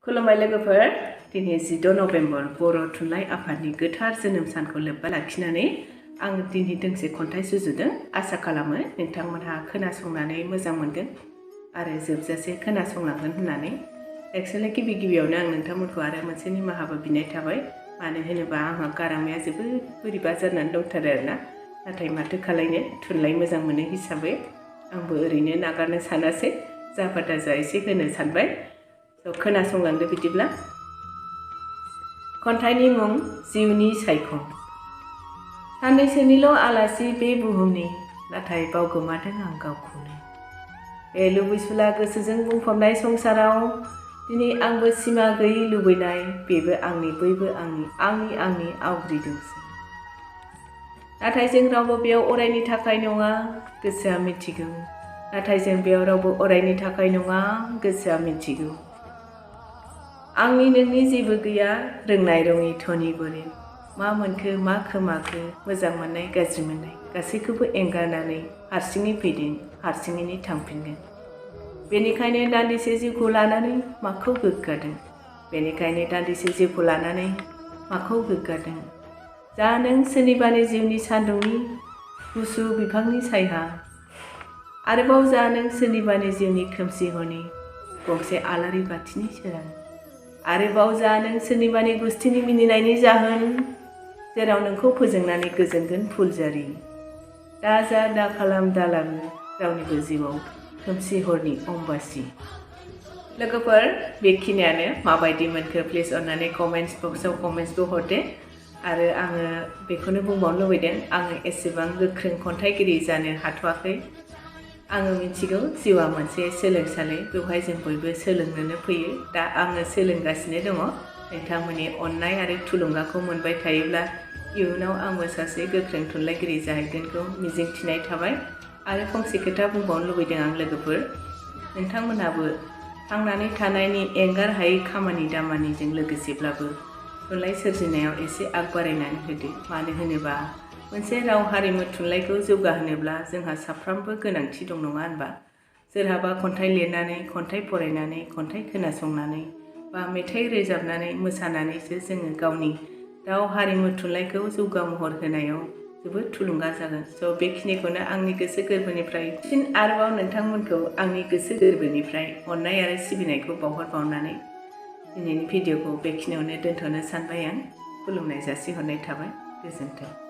खुलुमबाय लोगोफोर, दिनै 14 नभेम्बर बर' थुनलाइ आफादनि गोथार जोनोम सानखौ लोब्बा लाखिनानै आं दिनै दोंसे खन्थाइ सुजुदों। आसा खालामो नोंथांमोनहा खोनासंनानै मोजां मोनगोन आरो जोबजासे खोनासंलांगोन होननानै। एक्चुअली गिबियावनो आं नोंथांमोनखौ आरो मोनसे निमाहाबो बिनाय थाबाय, मानो होनोबा आंहा गारामाया जोबोद बोरैबा जानानै दंथारो आरोना। नाथाय माथो खालायनो, थुनलाइ मोजां मोनो हिसाबै आंबो ओरैनो नागारनो सानासै, जाफादा जा एसे होनो सानबाय। खोनासंलांदो बिदिब्ला। खन्थाइनि मुं जिउनि सायखं। साननैसोनिल' आलासि बे बुहुमनि, नाथाय बावगोमादों आं गावखौनो। बे लुबैसुला गोसोजों बुंफबनाय संसाराव दिनै आंबो सिमा गैयै लुबैनाय, बेबो आंनि बैबो आंनि आवग्रिदोंसो। नाथाय जों रावबो बेयाव अरायनि थाखाय नङा, गोसोआ मिथिगौ। नाथाय जों बेयाव रावबो अरायनि थाखाय नङा, गोसोआ मिथिगौ। आंनि नोंनि जेबो गैया, रोंनाय रङि धनि गरिब। मा मोनखो मा खोमाखो, मोजां मोननाय गाज्रि मोननाय, गासैखौबो एंगारनानै हारसिङै फैदों, हारसिङैनो थांफिनगोन। बेनिखायनो दान्दिसे जिउखौ लानानै माखौ गोग्गादों? बेनिखायनो दान्दिसे जिउखौ लानानै माखौ गोग्गादों? जा नों सोरनिबानि जिउनि सान्दुंनि गुसु बिफांनि सायहा, आरोबाव जा नों सोरनिबानि जिउनि खोमसि हरनि गंसे आलारि बाथिनि सोरां, आरोबाव जा नों सोरनिबानि गुस्थिनि मिनिनायनि जाहोन, जेराव नोंखौ फोजोंनानै गोजोनगोन फुलजारि। दा जा दा खालाम दा लाबो रावनिबो जिउआव खोमसि हरनि अम्बासि। लोगोफोर, बेखिनियानो। माबायदि मोनखो प्लिज अन्नानै कमेन्ट्स बक्सआव कमेन्ट्सबो हरदो। आरो आङो बेखौनो बुंबावनो लुबैदों, आङो एसेबां गोख्रों खन्थाइगिरि जानो हाथ'वाखै। आङो मिथिगौ जिउआ मोनसे सोलोंसालि, बेवहाय जों बयबो सोलोंनोनो फैयो। दा आङो सोलोंगासिनो दङ। नोंथांमोननि अननाय आरो थुलुंगाखौ मोनबाय थायोब्ला इयुनाव आंबो सासे गोख्रों थुनलाइगिरि जाहैगोनखौ मिजिंथिनाय थाबाय। आरो फंसे खोथा बुंबावनो लुबैदों आं लोगोफोर, नोंथांमोनहाबो थांनानै थानायनि एंगार हायै खामानि दामानिजों लोगोसेब्लाबो थुनलाइ सोरजिनायाव एसे आग बारायनानै होदो। मानो होनोबा मोनसे राव हारिमु थुनलाइखौ जौगाहोनोब्ला जोंहा साफ्रोमबो गोनांथि दं, नङा होनबा? सोरहाबा खन्थाइ लिरनानै, खन्थाइ फरायनानै, खन्थाइ खोनासंनानै बा मेथाइ रोजाबनानै मोसानानैसो जोङो गावनि राव हारिमु थुनलाइखौ जौगा महर होनायाव जोबोद थुलुंगा जागोन। बेखिनिखौनो आंनि गोसो गोरबोनिफ्राय फिन आरोबाव नोंथांमोनखौ आंनि गोसो गोरबोनिफ्राय अननाय आरो सिबिनायखौ बावहरबावनानै दिनैनि भिडिअखौ बेखिनियावनो दोनथ'नो सानबाय आं। खुलुमनाय जासिहरनाय थाबाय। गोजोन्थों।